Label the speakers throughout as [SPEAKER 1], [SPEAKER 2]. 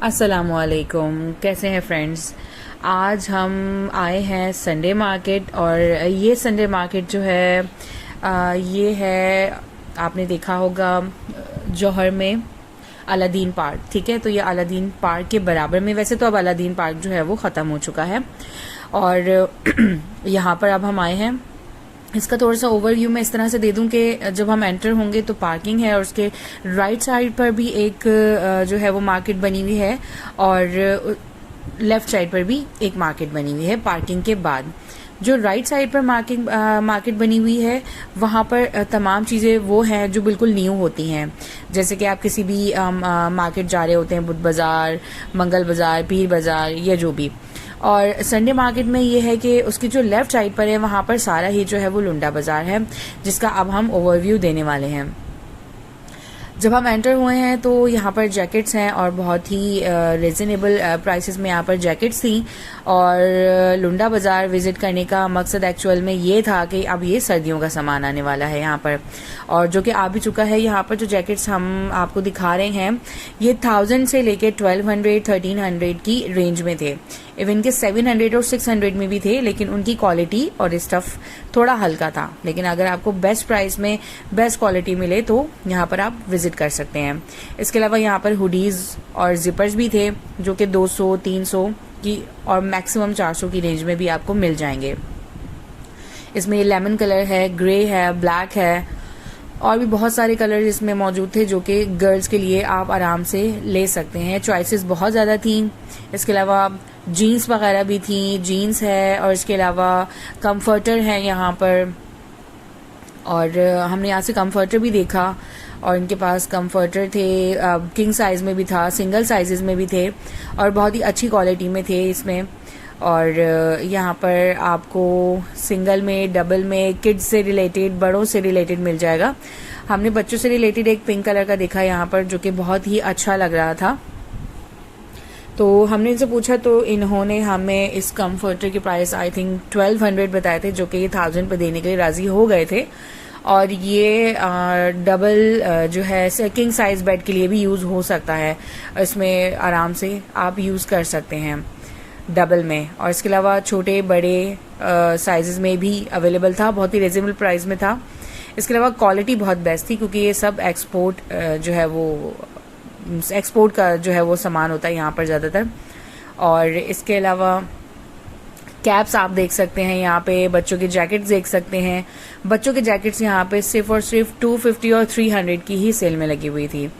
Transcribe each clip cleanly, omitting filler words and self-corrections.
[SPEAKER 1] अस्सलामुअलैकुम। कैसे हैं फ्रेंड्स। आज हम आए हैं संडे मार्केट और ये संडे मार्केट जो है ये है, आपने देखा होगा जौहर में अलादीन पार्क। ठीक है, तो ये अलादीन पार्क के बराबर में, वैसे तो अब अलादीन पार्क जो है वो ख़त्म हो चुका है और यहाँ पर अब हम आए हैं। इसका थोड़ा सा ओवरव्यू मैं इस तरह से दे दूं कि जब हम एंटर होंगे तो पार्किंग है और उसके राइट साइड पर भी एक जो है वो मार्केट बनी हुई है और लेफ्ट साइड पर भी एक मार्केट बनी हुई है। पार्किंग के बाद जो राइट साइड पर मार्केट बनी हुई है वहाँ पर तमाम चीज़ें वो हैं जो बिल्कुल न्यू होती हैं। जैसे कि आप किसी भी मार्केट जा रहे होते हैं, बुध बाज़ार, मंगल बाज़ार, पीर बाज़ार या जो भी। और संडे मार्केट में ये है कि उसकी जो लेफ़्ट साइड पर है वहाँ पर सारा ही जो है वो लुंडा बाज़ार है, जिसका अब हम ओवरव्यू देने वाले हैं। जब हम एंटर हुए हैं तो यहाँ पर जैकेट्स हैं और बहुत ही रिजनेबल प्राइसेस में यहाँ पर जैकेट्स थी। और लुंडा बाज़ार विज़िट करने का मकसद एक्चुअल में ये था कि अब ये सर्दियों का सामान आने वाला है यहाँ पर, और जो कि आ भी चुका है। यहाँ पर जो जैकेट्स हम आपको दिखा रहे हैं ये 1000 से लेकर 1200 1300 की रेंज में थे। इवन के 700 और 600 में भी थे, लेकिन उनकी क्वालिटी और स्टफ़ थोड़ा हल्का था। लेकिन अगर आपको बेस्ट प्राइस में बेस्ट क्वालिटी मिले तो यहाँ पर आप विज़िट कर सकते हैं। इसके अलावा यहाँ पर हुडीज़ और जिपर्स भी थे जो कि 200 300 की और मैक्सिमम 400 की रेंज में भी आपको मिल जाएंगे। इसमें लेमन कलर है, ग्रे है, ब्लैक है और भी बहुत सारे कलर इसमें मौजूद थे जो कि गर्ल्स के लिए आप आराम से ले सकते हैं। चॉइसेस बहुत ज़्यादा थी। इसके अलावा जीन्स वगैरह भी थी, जीन्स है और इसके अलावा कंफर्टर है यहाँ पर। और हमने यहाँ से कंफर्टर भी देखा और इनके पास कंफर्टर थे, किंग साइज़ में भी था, सिंगल साइजेस में भी थे और बहुत ही अच्छी क्वालिटी में थे इसमें। और यहाँ पर आपको सिंगल में, डबल में, किड्स से रिलेटेड, बड़ों से रिलेटेड मिल जाएगा। हमने बच्चों से रिलेटेड एक पिंक कलर का देखा यहाँ पर जो कि बहुत ही अच्छा लग रहा था। तो हमने इनसे पूछा तो इन्होंने हमें इस कंफर्टर की प्राइस आई थिंक 1200 बताए थे, जो कि ये 1000 पे देने के लिए राज़ी हो गए थे। और ये डबल जो है किंग साइज़ बेड के लिए भी यूज़ हो सकता है, इसमें आराम से आप यूज़ कर सकते हैं डबल में। और इसके अलावा छोटे बड़े साइजेस में भी अवेलेबल था, बहुत ही रिजनेबल प्राइस में था। इसके अलावा क्वालिटी बहुत बेस्ट थी क्योंकि ये सब एक्सपोर्ट जो है वो एक्सपोर्ट का जो है वो सामान होता है यहाँ पर ज़्यादातर। और इसके अलावा कैप्स आप देख सकते हैं यहाँ पे, बच्चों के जैकेट्स देख सकते हैं। बच्चों के जैकेट्स यहाँ पे सिर्फ और सिर्फ 250 और 300 की ही सेल में लगी हुई थी,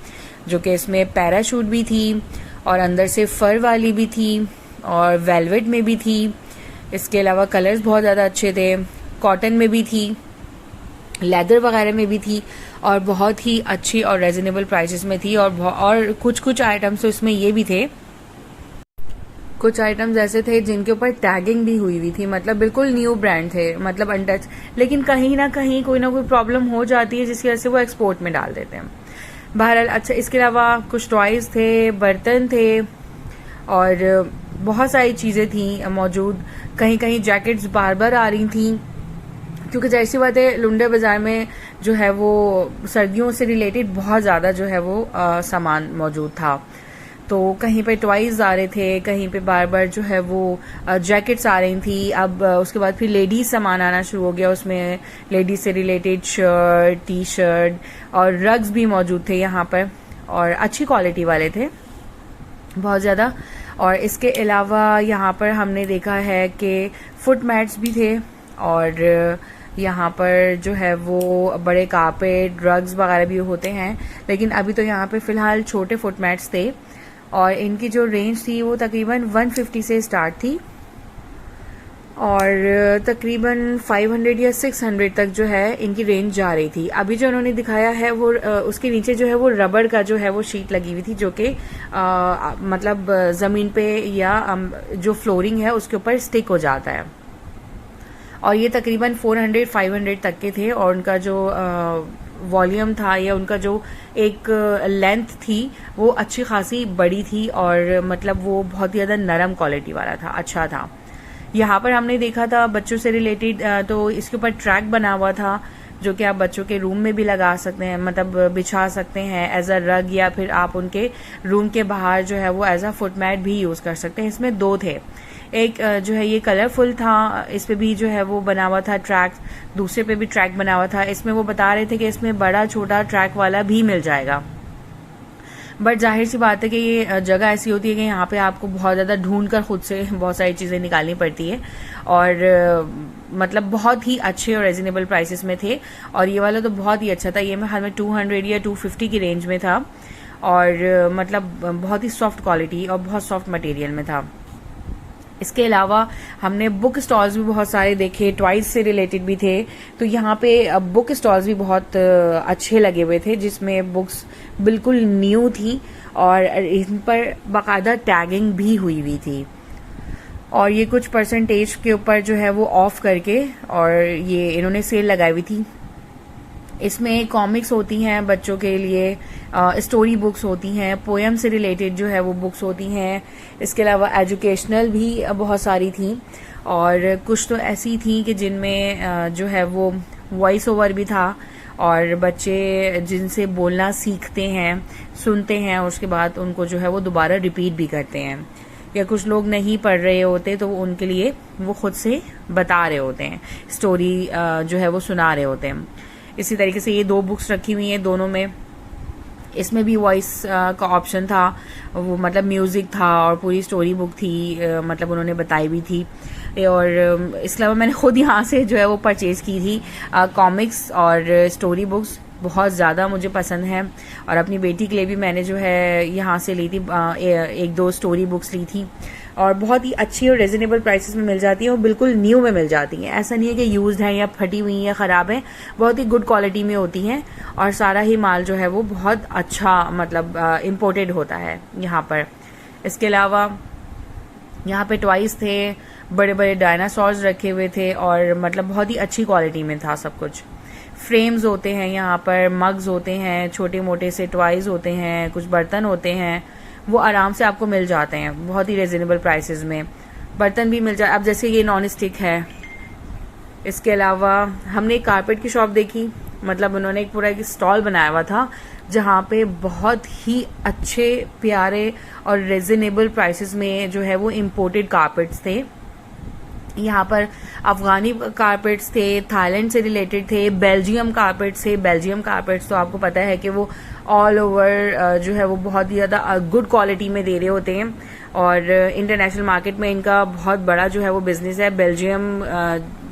[SPEAKER 1] जो कि इसमें पैराशूट भी थी और अंदर से फर वाली भी थी और वेलवेट में भी थी। इसके अलावा कलर्स बहुत ज़्यादा अच्छे थे, कॉटन में भी थी, लेदर वगैरह में भी थी और बहुत ही अच्छी और रिजनेबल प्राइसेस में थी। और कुछ आइटम्स तो इसमें ये भी थे, कुछ आइटम्स ऐसे थे जिनके ऊपर टैगिंग भी हुई हुई थी, मतलब बिल्कुल न्यू ब्रांड थे, मतलब अनटच, लेकिन कहीं ना कहीं कोई ना कोई प्रॉब्लम हो जाती है जिसकी वजह से वो एक्सपोर्ट में डाल देते हैं। बहरहाल अच्छा, इसके अलावा कुछ टॉयज़ थे, बर्तन थे और बहुत सारी चीज़ें थी मौजूद। कहीं कहीं जैकेट्स बार बार आ रही थी क्योंकि जैसी बात है लुंडे बाज़ार में जो है वो सर्दियों से रिलेटेड बहुत ज़्यादा जो है वो सामान मौजूद था। तो कहीं पे टॉयज़ आ रहे थे, कहीं पे बार बार जो है वो जैकेट्स आ रही थी। अब उसके बाद फिर लेडीज़ सामान आना शुरू हो गया, उसमें लेडीज़ से रिलेटेड शर्ट, टी शर्ट और रग्स भी मौजूद थे यहाँ पर और अच्छी क्वालिटी वाले थे बहुत ज़्यादा। और इसके अलावा यहाँ पर हमने देखा है कि फुट मैट्स भी थे और यहाँ पर जो है वो बड़े कारपेट, रग्स वगैरह भी होते हैं, लेकिन अभी तो यहाँ पे फ़िलहाल छोटे फुट मैट्स थे और इनकी जो रेंज थी वो तकरीबन 150 से स्टार्ट थी और तकरीबन 500 या 600 तक जो है इनकी रेंज जा रही थी। अभी जो उन्होंने दिखाया है वो उसके नीचे जो है वो रबड़ का जो है वो शीट लगी हुई थी, जो कि मतलब ज़मीन पे या जो फ्लोरिंग है उसके ऊपर स्टिक हो जाता है। और ये तकरीबन 400-500 तक के थे और उनका जो वॉल्यूम था या उनका जो एक लेंथ थी वो अच्छी खासी बड़ी थी और मतलब वो बहुत ही ज़्यादा नरम क्वालिटी वाला था, अच्छा था। यहाँ पर हमने देखा था बच्चों से रिलेटेड, तो इसके ऊपर ट्रैक बना हुआ था जो कि आप बच्चों के रूम में भी लगा सकते हैं, मतलब बिछा सकते हैं एज अ रग, या फिर आप उनके रूम के बाहर जो है वो एज अ फुट मैट भी यूज़ कर सकते हैं। इसमें 2 थे, एक जो है ये कलरफुल था, इस पे भी जो है वो बना हुआ था ट्रैक, दूसरे पे भी ट्रैक बना हुआ था। इसमें वो बता रहे थे कि इसमें बड़ा छोटा ट्रैक वाला भी मिल जाएगा, बट जाहिर सी बात है कि ये जगह ऐसी होती है कि यहाँ पे आपको बहुत ज़्यादा ढूंढ कर खुद से बहुत सारी चीज़ें निकालनी पड़ती है, और मतलब बहुत ही अच्छे और रिजनेबल प्राइसेस में थे। और ये वाला तो बहुत ही अच्छा था, ये में हमें 200 या 250 की रेंज में था, और मतलब बहुत ही सॉफ्ट क्वालिटी और बहुत सॉफ्ट मटेरियल में था। इसके अलावा हमने बुक स्टॉल्स भी बहुत सारे देखे, टॉयज से रिलेटेड भी थे, तो यहाँ पे बुक स्टॉल्स भी बहुत अच्छे लगे हुए थे, जिसमें बुक्स बिल्कुल न्यू थी और इन पर बाकायदा टैगिंग भी हुई थी, और ये कुछ परसेंटेज के ऊपर जो है वो ऑफ करके और ये इन्होंने सेल लगाई हुई थी। इसमें कॉमिक्स होती हैं बच्चों के लिए, स्टोरी बुक्स होती हैं, पोएम से रिलेटेड जो है वो बुक्स होती हैं। इसके अलावा एजुकेशनल भी बहुत सारी थी, और कुछ तो ऐसी थी कि जिनमें जो है वो वॉइस ओवर भी था, और बच्चे जिनसे बोलना सीखते हैं, सुनते हैं, और उसके बाद उनको जो है वो दोबारा रिपीट भी करते हैं, या कुछ लोग नहीं पढ़ रहे होते तो उनके लिए वो खुद से बता रहे होते हैं, स्टोरी जो है वो सुना रहे होते हैं। इसी तरीके से ये 2 बुक्स रखी हुई हैं दोनों में, इसमें भी वॉइस का ऑप्शन था, वो मतलब म्यूजिक था और पूरी स्टोरी बुक थी, मतलब उन्होंने बताई भी थी। और इसके अलावा मैंने खुद यहाँ से जो है वो परचेज की थी कॉमिक्स और स्टोरी बुक्स, बहुत ज़्यादा मुझे पसंद है, और अपनी बेटी के लिए भी मैंने जो है यहाँ से ली थी, 1-2 स्टोरी बुक्स ली थी, और बहुत ही अच्छी और रिजनेबल प्राइसेस में मिल जाती है, और बिल्कुल न्यू में मिल जाती हैं। ऐसा नहीं है कि यूज्ड है या फटी हुई या ख़राब है, बहुत ही गुड क्वालिटी में होती हैं, और सारा ही माल जो है वो बहुत अच्छा मतलब इम्पोर्टेड होता है यहाँ पर। इसके अलावा यहाँ पे टॉयज थे, बड़े बड़े डायनासोर्स रखे हुए थे, और मतलब बहुत ही अच्छी क्वालिटी में था सब कुछ। फ्रेम्स होते हैं यहाँ पर, मग्स होते हैं, छोटे मोटे से टॉयज होते हैं, कुछ बर्तन होते हैं, वो आराम से आपको मिल जाते हैं बहुत ही रिजनेबल प्राइसेस में। बर्तन भी मिल जाए, अब जैसे ये नॉन स्टिक है। इसके अलावा हमने एक कारपेट की शॉप देखी, मतलब उन्होंने एक पूरा एक स्टॉल बनाया हुआ था जहाँ पे बहुत ही अच्छे प्यारे और रिजनेबल प्राइसेस में जो है वो इम्पोर्टेड कारपेट्स थे। यहाँ पर अफगानी कारपेट्स थे, थाईलैंड से रिलेटेड थे, बेल्जियम कारपेट्स थे। बेल्जियम कारपेट्स तो आपको पता है कि वो ऑल ओवर जो है वो बहुत ही ज़्यादा गुड क्वालिटी में दे रहे होते हैं, और इंटरनेशनल मार्केट में इनका बहुत बड़ा जो है वो बिजनेस है। बेल्जियम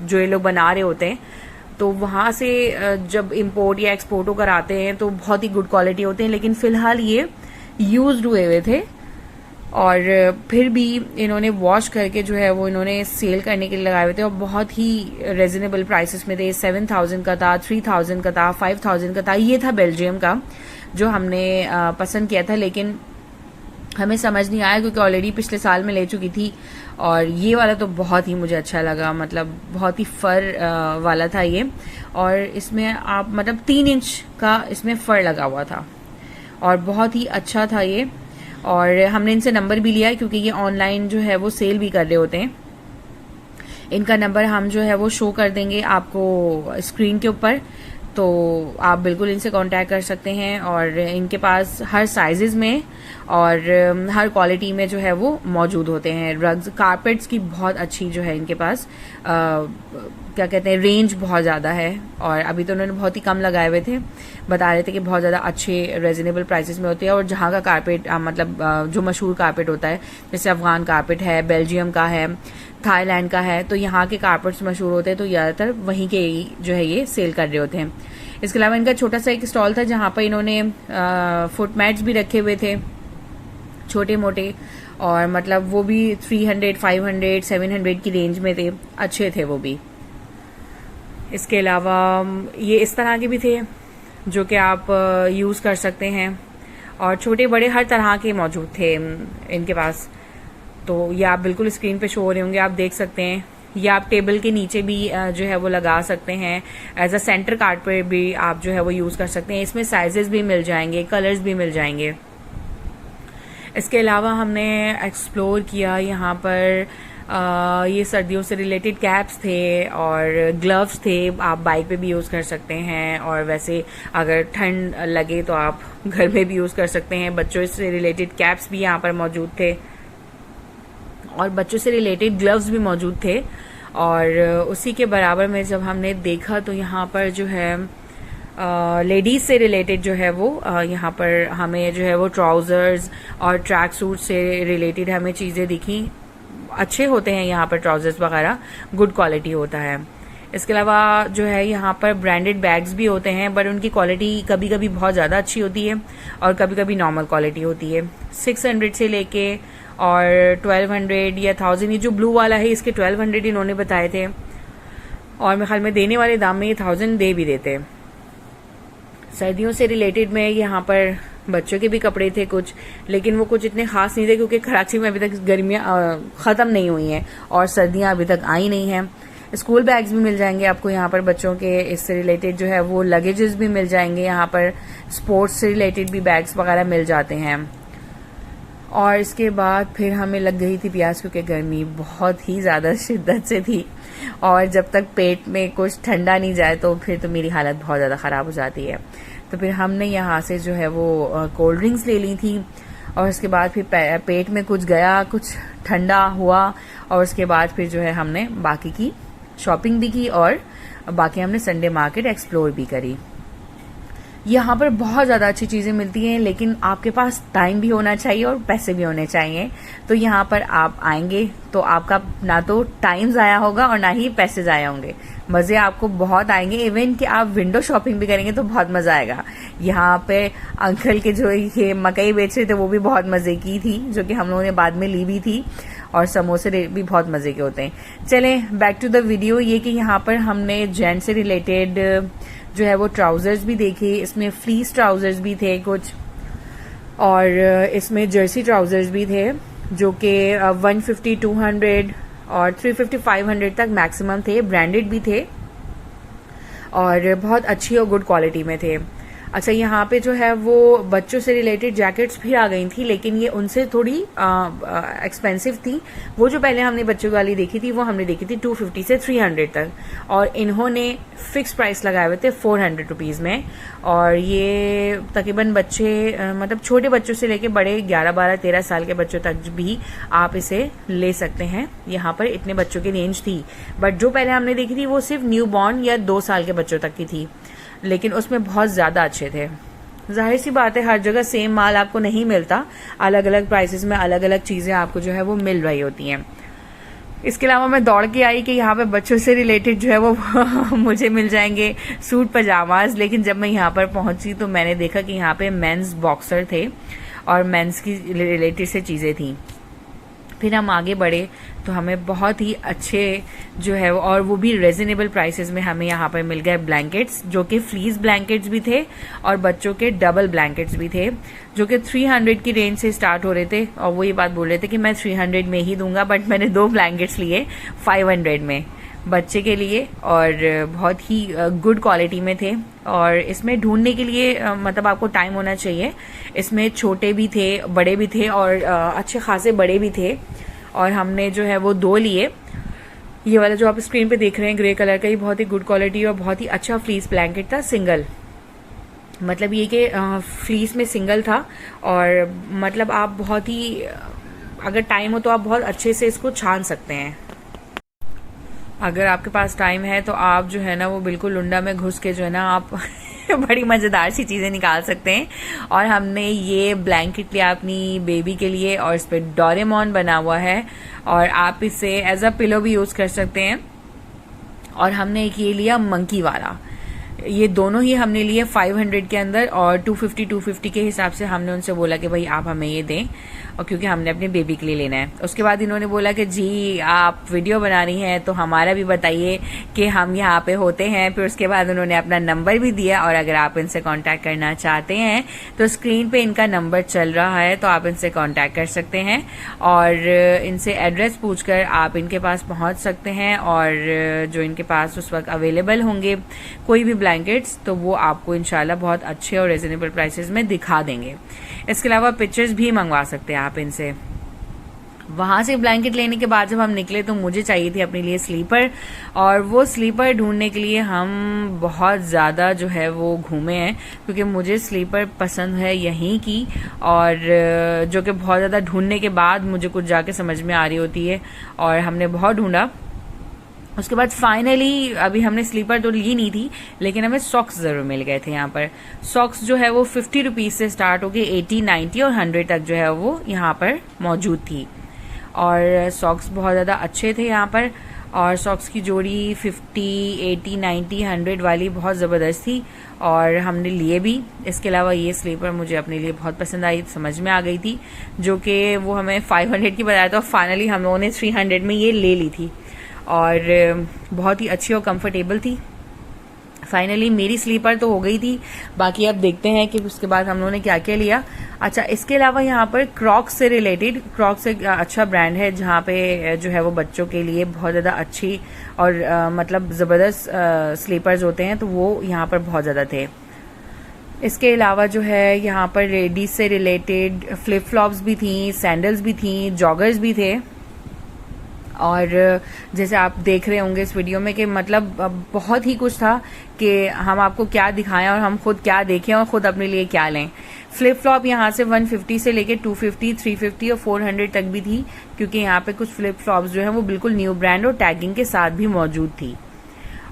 [SPEAKER 1] जो ये लोग बना रहे होते हैं, तो वहाँ से जब इंपोर्ट या एक्सपोर्ट होकर आते हैं तो बहुत ही गुड क्वालिटी होते हैं, लेकिन फ़िलहाल ये यूज्ड हुए थे, और फिर भी इन्होंने वॉश करके जो है वो इन्होंने सेल करने के लिए लगाए हुए थे, और बहुत ही रिजनेबल प्राइसेस में थे। 7,000 का था, 3,000 का था, 5,000 का था। ये था बेल्जियम का जो हमने पसंद किया था, लेकिन हमें समझ नहीं आया क्योंकि ऑलरेडी पिछले साल में ले चुकी थी। और ये वाला तो बहुत ही मुझे अच्छा लगा, मतलब बहुत ही फर वाला था ये, और इसमें आप मतलब 3 इंच का इसमें फर लगा हुआ था, और बहुत ही अच्छा था ये। और हमने इनसे नंबर भी लिया है क्योंकि ये ऑनलाइन जो है वो सेल भी कर रहे होते हैं। इनका नंबर हम जो है वो शो कर देंगे आपको स्क्रीन के ऊपर, तो आप बिल्कुल इनसे कांटेक्ट कर सकते हैं। और इनके पास हर साइजेस में और हर क्वालिटी में जो है वो मौजूद होते हैं। रग्स, कारपेट्स की बहुत अच्छी जो है इनके पास क्या कहते हैं रेंज बहुत ज़्यादा है, और अभी तो उन्होंने बहुत ही कम लगाए हुए थे, बता रहे थे कि बहुत ज़्यादा अच्छे रिजनेबल प्राइसेस में होते हैं। और जहाँ का कारपेट मतलब जो मशहूर कारपेट होता है, जैसे अफगान कारपेट है, बेल्जियम का है, थाईलैंड का है, तो यहाँ के कारपेट्स मशहूर होते हैं, तो ज़्यादातर वहीं के जो है ये सेल कर रहे होते हैं। इसके अलावा इनका छोटा सा एक स्टॉल था जहाँ पर इन्होंने फुट मैट्स भी रखे हुए थे, छोटे मोटे, और मतलब वो भी 300, 500, 700 की रेंज में थे, अच्छे थे वो भी। इसके अलावा ये इस तरह के भी थे जो कि आप यूज़ कर सकते हैं, और छोटे बड़े हर तरह के मौजूद थे इनके पास। तो ये आप बिल्कुल स्क्रीन पे शो हो रहे होंगे, आप देख सकते हैं। या आप टेबल के नीचे भी जो है वो लगा सकते हैं, एज अ सेंटर कारपेट भी आप जो है वो यूज़ कर सकते हैं। इसमें साइजेस भी मिल जाएंगे, कलर्स भी मिल जाएंगे। इसके अलावा हमने एक्सप्लोर किया यहाँ पर ये सर्दियों से रिलेटेड कैप्स थे और ग्लव्स थे, आप बाइक पे भी यूज़ कर सकते हैं, और वैसे अगर ठंड लगे तो आप घर में भी यूज़ कर सकते हैं। बच्चों से रिलेटेड कैप्स भी यहाँ पर मौजूद थे और बच्चों से रिलेटेड ग्लव्स भी मौजूद थे। और उसी के बराबर में जब हमने देखा तो यहाँ पर जो है लेडीज से रिलेटेड जो है वो यहाँ पर हमें जो है वो ट्राउजर्स और ट्रैक सूट से रिलेटेड हमें चीज़ें दिखी। अच्छे होते हैं यहाँ पर ट्राउजर्स वगैरह, गुड क्वालिटी होता है। इसके अलावा जो है यहाँ पर ब्रांडेड बैग्स भी होते हैं, बट उनकी क्वालिटी कभी कभी बहुत ज़्यादा अच्छी होती है और कभी कभी नॉर्मल क्वालिटी होती है। 600 से लेके और 1200 या 1000, ये जो ब्लू वाला है इसके 1200 इन्होंने बताए थे, और मेरे ख्याल में देने वाले दाम में ये 1000 दे भी देते। सर्दियों से रिलेटेड में यहाँ पर बच्चों के भी कपड़े थे कुछ, लेकिन वो कुछ इतने खास नहीं थे क्योंकि कराची में अभी तक गर्मियाँ ख़त्म नहीं हुई हैं और सर्दियाँ अभी तक आई नहीं हैं। स्कूल बैग्स भी मिल जाएंगे आपको यहाँ पर बच्चों के, इससे रिलेटेड जो है वो लगेजेस भी मिल जाएंगे यहाँ पर, स्पोर्ट्स से रिलेटेड भी बैग्स वगैरह मिल जाते हैं। और इसके बाद फिर हमें लग गई थी प्यास, क्योंकि गर्मी बहुत ही ज़्यादा शिद्दत से थी और जब तक पेट में कुछ ठंडा नहीं जाए तो फिर तो मेरी हालत बहुत ज़्यादा ख़राब हो जाती है। तो फिर हमने यहाँ से जो है वो कोल्ड ड्रिंक्स ले ली थी और उसके बाद फिर पेट में कुछ गया, कुछ ठंडा हुआ, और उसके बाद फिर जो है हमने बाकी की शॉपिंग भी की और बाकी हमने संडे मार्केट एक्सप्लोर भी करी। यहाँ पर बहुत ज़्यादा अच्छी चीज़ें मिलती हैं, लेकिन आपके पास टाइम भी होना चाहिए और पैसे भी होने चाहिए। तो यहाँ पर आप आएंगे तो आपका ना तो टाइम ज़ाया होगा और ना ही पैसे ज़ाया होंगे। मज़े आपको बहुत आएंगे, इवन कि आप विंडो शॉपिंग भी करेंगे तो बहुत मज़ा आएगा। यहाँ पे अंकल के जो ये मकई बेच रहे थे वो भी बहुत मज़े की थी, जो कि हम लोगों ने बाद में ली भी थी, और समोसे भी बहुत मज़े के होते हैं। चलें बैक टू द वीडियो। ये कि यहाँ पर हमने जेंट्स से रिलेटेड जो है वो ट्राउजर्स भी देखे, इसमें फ्लीस ट्राउजर्स भी थे कुछ, और इसमें जर्सी ट्राउजर्स भी थे जो कि 150, 200 और 350, 500 तक मैक्सिमम थे। ब्रांडेड भी थे और बहुत अच्छी और गुड क्वालिटी में थे। अच्छा, यहाँ पे जो है वो बच्चों से रिलेटेड जैकेट्स भी आ गई थी, लेकिन ये उनसे थोड़ी एक्सपेंसिव थी। वो जो पहले हमने बच्चों वाली देखी थी वो हमने देखी थी 250 से 300 तक, और इन्होंने फिक्स प्राइस लगाए हुए थे 400 रुपीज़ में। और ये तकरीबन बच्चे मतलब छोटे बच्चों से लेके बड़े 11, 12, 13 साल के बच्चों तक भी आप इसे ले सकते हैं। यहाँ पर इतने बच्चों की रेंज थी, बट जो पहले हमने देखी थी वो सिर्फ न्यू बॉर्न या 2 साल के बच्चों तक की थी, लेकिन उसमें बहुत ज़्यादा अच्छे थे। जाहिर सी बात है हर जगह सेम माल आपको नहीं मिलता, अलग अलग प्राइसेस में अलग अलग चीज़ें आपको जो है वो मिल रही होती हैं। इसके अलावा मैं दौड़ के आई कि यहाँ पे बच्चों से रिलेटेड जो है वो मुझे मिल जाएंगे सूट पजामाज, लेकिन जब मैं यहाँ पर पहुंची तो मैंने देखा कि यहाँ पे मेंस बॉक्सर थे और मेंस की रिलेटेड से चीज़ें थी। फिर हम आगे बढ़े तो हमें बहुत ही अच्छे जो है और वो भी रिजनेबल प्राइसेस में हमें यहाँ पर मिल गए ब्लैंकेट्स, जो कि फ्लीस ब्लैंकेट्स भी थे और बच्चों के डबल ब्लैंकेट्स भी थे, जो कि 300 की रेंज से स्टार्ट हो रहे थे। और वो ये बात बोल रहे थे कि मैं 300 में ही दूंगा, बट मैंने 2 ब्लैंकेट्स लिए 500 में बच्चे के लिए, और बहुत ही गुड क्वालिटी में थे। और इसमें ढूंढने के लिए मतलब आपको टाइम होना चाहिए। इसमें छोटे भी थे, बड़े भी थे, और अच्छे खासे बड़े भी थे, और हमने जो है वो 2 लिए। ये वाला जो आप स्क्रीन पे देख रहे हैं ग्रे कलर का, ये बहुत ही गुड क्वालिटी और बहुत ही अच्छा फ्लीस ब्लैंकेट था, सिंगल। मतलब ये कि फ्लीस में सिंगल था, और मतलब आप बहुत ही अगर टाइम हो तो आप बहुत अच्छे से इसको छान सकते हैं। अगर आपके पास टाइम है तो आप जो है ना वो बिल्कुल लुंडा में घुस के जो है ना आप बड़ी मज़ेदार सी चीज़ें निकाल सकते हैं। और हमने ये ब्लैंकेट लिया अपनी बेबी के लिए, और इस पर डोरेमोन बना हुआ है, और आप इसे एज अ पिलो भी यूज़ कर सकते हैं। और हमने एक ये लिया मंकी वाला, ये दोनों ही हमने लिए 500 के अंदर, और 250 के हिसाब से हमने उनसे बोला कि भाई आप हमें ये दें, और क्योंकि हमने अपने बेबी के लिए लेना है। उसके बाद इन्होंने बोला कि जी आप वीडियो बना रही हैं तो हमारा भी बताइए कि हम यहाँ पे होते हैं। फिर उसके बाद उन्होंने अपना नंबर भी दिया, और अगर आप इनसे कांटेक्ट करना चाहते हैं तो स्क्रीन पे इनका नंबर चल रहा है, तो आप इनसे कांटेक्ट कर सकते हैं और इनसे एड्रेस पूछकर आप इनके पास पहुँच सकते हैं। और जो इनके पास उस वक्त अवेलेबल होंगे कोई भी ब्लैंकेट्स, तो वो आपको इंशाल्लाह बहुत अच्छे और रिजनेबल प्राइसेस में दिखा देंगे। इसके अलावा पिक्चर्स भी मंगवा सकते हैं आप इनसे। वहां से ब्लैंकेट लेने के बाद जब हम निकले तो मुझे चाहिए थी अपने लिए स्लीपर, और वो स्लीपर ढूंढने के लिए हम बहुत ज़्यादा जो है वो घूमे हैं, क्योंकि मुझे स्लीपर पसंद है यहीं की, और जो कि बहुत ज़्यादा ढूंढने के बाद मुझे कुछ जाके समझ में आ रही होती है, और हमने बहुत ढूंढा। उसके बाद फाइनली अभी हमने स्लीपर तो ली नहीं थी, लेकिन हमें सॉक्स जरूर मिल गए थे यहाँ पर। सॉक्स जो है वो 50 रुपीज से स्टार्ट होके 80, 90 और 100 तक जो है वो यहाँ पर मौजूद थी, और सॉक्स बहुत ज़्यादा अच्छे थे यहाँ पर। और सॉक्स की जोड़ी 50, 80, 90, 100 वाली बहुत ज़बरदस्त थी, और हमने लिए भी। इसके अलावा ये स्लीपर मुझे अपने लिए बहुत पसंद आई, समझ में आ गई थी, जो कि वो हमें 500 की बताया था, और फाइनली हम लोगों ने 300 में ये ले ली थी, और बहुत ही अच्छी और कंफर्टेबल थी। फाइनली मेरी स्लीपर तो हो गई थी, बाकी अब देखते हैं कि उसके बाद हम लोगों ने क्या क्या लिया। अच्छा, इसके अलावा यहाँ पर क्रॉक्स से रिलेटेड, क्रॉक्स एक अच्छा ब्रांड है जहाँ पे जो है वो बच्चों के लिए बहुत ज़्यादा अच्छी और मतलब ज़बरदस्त स्लीपर्स होते हैं, तो वो यहाँ पर बहुत ज़्यादा थे। इसके अलावा जो है यहाँ पर लेडीज से रिलेटेड फ्लिप फ्लॉप्स भी थी, सैंडल्स भी थी, जॉगर्स भी थे, और जैसे आप देख रहे होंगे इस वीडियो में कि मतलब बहुत ही कुछ था कि हम आपको क्या दिखाएं और हम खुद क्या देखें और खुद अपने लिए क्या लें। फ्लिप फ्लॉप यहाँ से 150 से लेके 250, 350 और 400 तक भी थी, क्योंकि यहाँ पे कुछ फ्लिप फ्लॉप्स जो है वो बिल्कुल न्यू ब्रांड और टैगिंग के साथ भी मौजूद थी।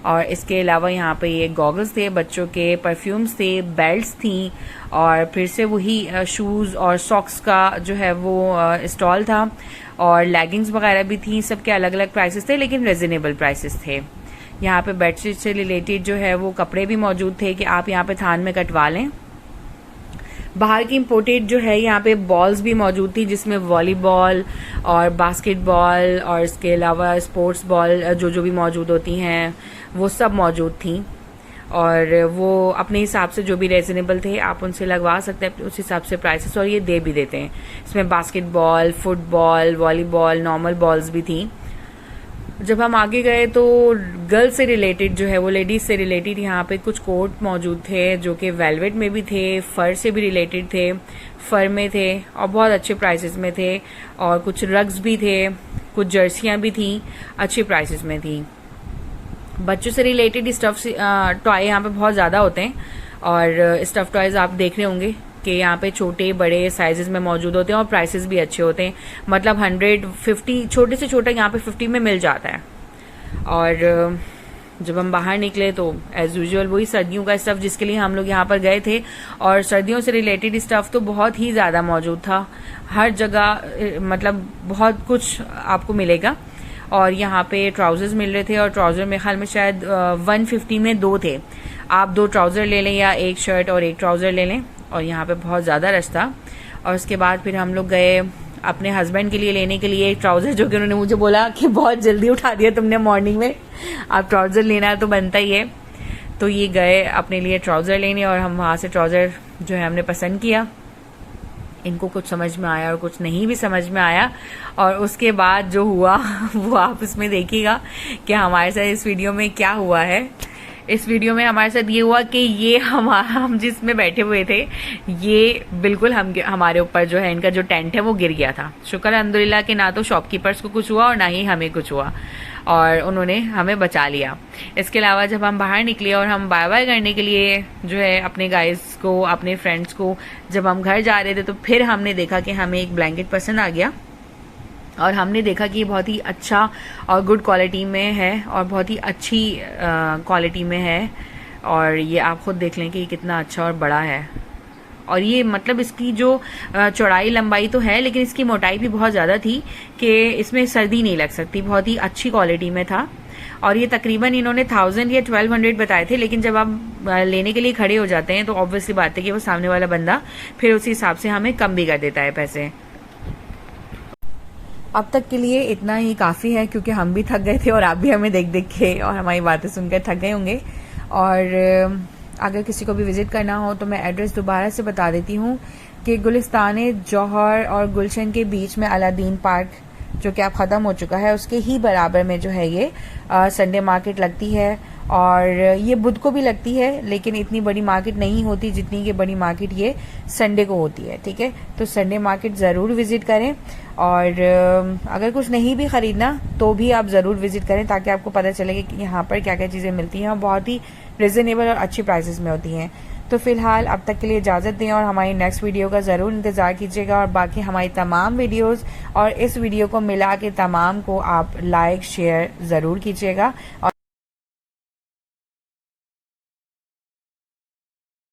[SPEAKER 1] और इसके अलावा यहाँ पे ये गॉगल्स थे, बच्चों के परफ्यूम्स थे, बेल्ट्स थी, और फिर से वही शूज़ और सॉक्स का जो है वो स्टॉल था, और लेगिंग्स वगैरह भी थी। सबके अलग अलग प्राइसेस थे, लेकिन रिजनेबल प्राइसेस थे। यहाँ पे बेडशीट से रिलेटेड जो है वो कपड़े भी मौजूद थे कि आप यहाँ पे थान में कटवा लें। बाहर की इम्पोर्टेड जो है यहाँ पे बॉल्स भी मौजूद थी, जिसमें वॉलीबॉल और बास्केटबॉल और इसके अलावा स्पोर्ट्स बॉल जो भी मौजूद होती हैं वो सब मौजूद थी, और वो अपने हिसाब से जो भी रीजनेबल थे आप उनसे लगवा सकते हैं उस हिसाब से प्राइसेस, और ये दे भी देते हैं। इसमें basketball, football, volleyball, normal balls भी थी। जब हम आगे गए तो गर्ल्स से रिलेटेड जो है वो लेडीज से रिलेटेड यहाँ पे कुछ कोट मौजूद थे, जो कि वेलवेट में भी थे, फर से भी रिलेटेड थे, फर में थे और बहुत अच्छे प्राइसेस में थे, और कुछ रग्स भी थे, कुछ जर्सियाँ भी थी, अच्छे प्राइसेस में थी। बच्चों से रिलेटेड स्टफ टॉय यहाँ पे बहुत ज़्यादा होते हैं, और स्टफ टॉयज आप देख रहे होंगे कि यहाँ पे छोटे बड़े साइजेस में मौजूद होते हैं, और प्राइसेस भी अच्छे होते हैं। मतलब 150, छोटे से छोटा यहाँ पे 50 में मिल जाता है। और जब हम बाहर निकले तो एज यूजुअल वही सर्दियों का स्टफ जिसके लिए हम लोग यहाँ पर गए थे, और सर्दियों से रिलेटेड स्टफ तो बहुत ही ज़्यादा मौजूद था। हर जगह मतलब बहुत कुछ आपको मिलेगा। और यहाँ पे ट्राउजर्स मिल रहे थे, और ट्राउजर मेरे ख्याल में शायद 150 में 2 थे। आप 2 ट्राउजर ले लें या 1 शर्ट और 1 ट्राउजर ले लें, और यहाँ पे बहुत ज़्यादा रश था। और उसके बाद फिर हम लोग गए अपने हस्बैंड के लिए लेने के लिए एक ट्राउजर, जो कि उन्होंने मुझे बोला कि बहुत जल्दी उठा दिया तुमने मॉर्निंग में, आप ट्राउजर लेना है तो बनता ही है। तो ये गए अपने लिए ट्राउजर लेने, और हम वहाँ से ट्राउजर जो है हमने पसंद किया। इनको कुछ समझ में आया और कुछ नहीं भी समझ में आया, और उसके बाद जो हुआ वो आप इसमें देखिएगा कि हमारे साथ इस वीडियो में क्या हुआ है। इस वीडियो में हमारे साथ ये हुआ कि ये हम जिसमें बैठे हुए थे ये बिल्कुल हमारे ऊपर जो है इनका जो टेंट है वो गिर गया था। शुक्र अल्हम्दुलिल्लाह कि ना तो शॉपकीपर्स को कुछ हुआ और ना ही हमें कुछ हुआ, और उन्होंने हमें बचा लिया। इसके अलावा जब हम बाहर निकले और हम बाय बाय करने के लिए जो है अपने गाइस को, अपने फ्रेंड्स को, जब हम घर जा रहे थे तो फिर हमने देखा कि हमें एक ब्लैंकेट पसंद आ गया, और हमने देखा कि ये बहुत ही अच्छा और गुड क्वालिटी में है और बहुत ही अच्छी क्वालिटी में है। और ये आप खुद देख लें कि ये कितना अच्छा और बड़ा है। और ये मतलब इसकी जो चौड़ाई लंबाई तो है, लेकिन इसकी मोटाई भी बहुत ज़्यादा थी कि इसमें सर्दी नहीं लग सकती। बहुत ही अच्छी क्वालिटी में था, और ये तकरीबन इन्होंने 1000 या 1200 बताए थे, लेकिन जब आप लेने के लिए खड़े हो जाते हैं तो ऑब्वियसली बात है कि वो सामने वाला बंदा फिर उसी हिसाब से हमें कम भी कर देता है पैसे। अब तक के लिए इतना ही काफ़ी है, क्योंकि हम भी थक गए थे और आप भी हमें देख देख के और हमारी बातें सुनकर थक गए होंगे। और अगर किसी को भी विज़िट करना हो तो मैं एड्रेस दोबारा से बता देती हूँ कि गुलिस्तान जौहर और गुलशन के बीच में अलादीन पार्क, जो कि अब ख़त्म हो चुका है, उसके ही बराबर में जो है ये संडे मार्केट लगती है। और ये बुध को भी लगती है, लेकिन इतनी बड़ी मार्केट नहीं होती जितनी कि बड़ी मार्केट ये संडे को होती है। ठीक है, तो संडे मार्केट ज़रूर विज़िट करें, और अगर कुछ नहीं भी ख़रीदना तो भी आप ज़रूर विज़िट करें, ताकि आपको पता चले कि यहाँ पर क्या क्या चीज़ें मिलती हैं और बहुत ही रिजनेबल और अच्छी प्राइसेस में होती हैं। तो फिलहाल अब तक के लिए इजाज़त दें, और हमारी नेक्स्ट वीडियो का ज़रूर इंतज़ार कीजिएगा, और बाकी हमारी तमाम वीडियोस और इस वीडियो को मिला के तमाम को आप लाइक शेयर ज़रूर कीजिएगा। और